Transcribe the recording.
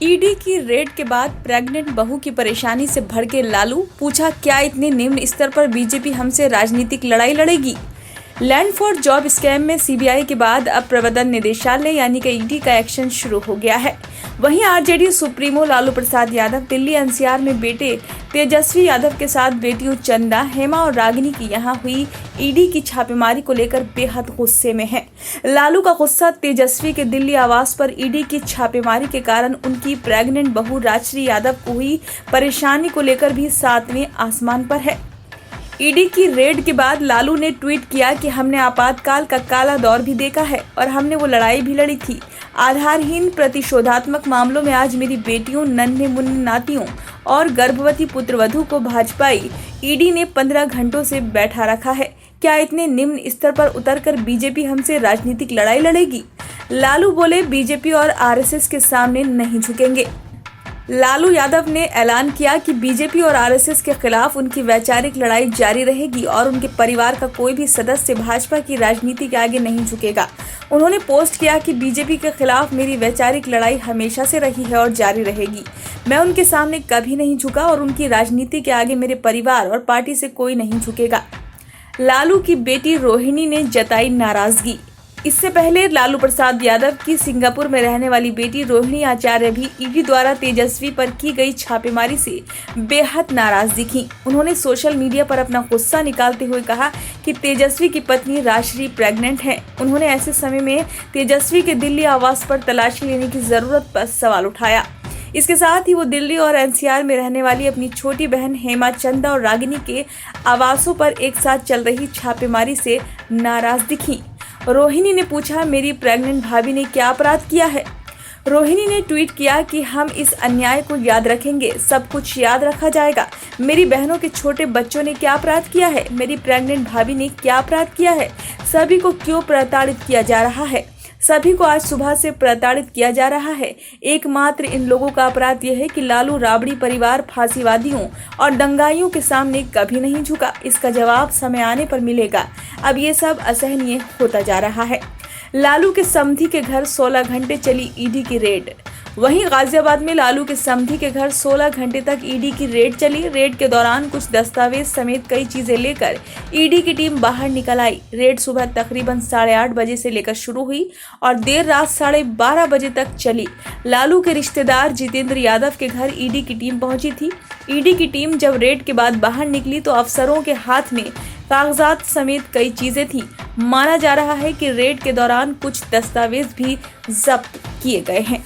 ED की red के बाद प्रेग्नेंट बहू की परेशानी से भड़के लालू, पूछा क्या इतने निम्न स्तर पर बीजेपी हमसे राजनीतिक लड़ाई लड़ेगी। लैंड फॉर जॉब स्कैम में सीबीआई के बाद अब प्रवर्तन निदेशालय यानी कि ईडी का एक्शन शुरू हो गया है। वहीं RJD supremo Lalu Prasad Yadav Delhi NCR में बेटे तेजस्वी यादव के साथ बेटियों चंदा, हेमा और रागिनी की यहां हुई ईडी की छापेमारी को लेकर बेहद गुस्से में है। लालू का गुस्सा तेजस्वी के दिल्ली आवास पर ईडी की छापेमारी के कारण उनकी प्रेग्नेंट बहू राजश्री यादव को हुई परेशानी को लेकर भी 7वें आसमान पर है। ईडी की रेड के बाद लालू ने ट्वीट किया कि हमने आपातकाल का काला दौर भी देखा है और हमने वो लड़ाई भी लड़ी थी। आधारहीन प्रतिशोधात्मक मामलों में आज मेरी बेटियों, नन्हे मुन्ने नातियों और गर्भवती पुत्रवधू को भाजपाई ईडी ने 15 घंटों से बैठा रखा है। क्या इतने निम्न स्तर पर उतरकर बीजेपी हमसे राजनीतिक लड़ाई लड़ेगी? लालू बोले, बीजेपी और आरएसएस के सामने नहीं झुकेंगे। लालू यादव ने ऐलान किया कि बीजेपी और आरएसएस के खिलाफ उनकी वैचारिक लड़ाई जारी रहेगी और उनके परिवार का कोई भी सदस्य भाजपा की राजनीति के आगे नहीं झुकेगा। उन्होंने पोस्ट किया कि बीजेपी के खिलाफ मेरी वैचारिक लड़ाई हमेशा से रही है और जारी रहेगी। मैं उनके सामने कभी नहीं झुका और उनकी राजनीति के आगे मेरे परिवार और पार्टी से कोई नहीं झुकेगा। लालू की बेटी रोहिणी ने जताई नाराजगी। इससे पहले लालू प्रसाद यादव की सिंगापुर में रहने वाली बेटी रोहिणी आचार्य भी ईडी द्वारा तेजस्वी पर की गई छापेमारी से बेहद नाराज दिखी। उन्होंने सोशल मीडिया पर अपना गुस्सा निकालते हुए कहा कि तेजस्वी की पत्नी राजश्री प्रेग्नेंट है। उन्होंने ऐसे समय में तेजस्वी के दिल्ली आवास पर तलाशी लेने की जरूरत पर सवाल उठाया। इसके साथ ही वो दिल्ली और एनसीआर में रहने वाली अपनी छोटी बहन हेमा, चंदा और रागिनी के आवासों पर एक साथ चल रही छापेमारी से नाराज दिखी। रोहिणी ने पूछा, मेरी प्रेग्नेंट भाभी ने क्या अपराध किया है? रोहिणी ने ट्वीट किया कि हम इस अन्याय को याद रखेंगे, सब कुछ याद रखा जाएगा। मेरी बहनों के छोटे बच्चों ने क्या अपराध किया है? मेरी प्रेग्नेंट भाभी ने क्या अपराध किया है? सभी को क्यों प्रताड़ित किया जा रहा है? सभी को आज सुबह से प्रताड़ित किया जा रहा है। एकमात्र इन लोगों का अपराध यह है कि लालू राबड़ी परिवार फांसीवादियों और दंगाइयों के सामने कभी नहीं झुका। इसका जवाब समय आने पर मिलेगा। अब ये सब असहनीय होता जा रहा है। लालू के समधी के घर 16 घंटे चली ईडी की रेड। वहीं गाजियाबाद में लालू के समधी के घर 16 घंटे तक ईडी की रेड चली। रेड के दौरान कुछ दस्तावेज समेत कई चीजें लेकर ईडी की टीम बाहर निकल आई। रेड सुबह तकरीबन 8:30 बजे से लेकर शुरू हुई और देर रात 12:30 बजे तक चली। लालू के रिश्तेदार जितेंद्र यादव के घर ईडी की टीम पहुंची थी। ईडी की टीम जब रेड के बाद बाहर निकली तो अफसरों के हाथ में कागजात समेत कई चीजें थी। माना जा रहा है कि रेड के दौरान कुछ दस्तावेज भी जब्त किए गए हैं।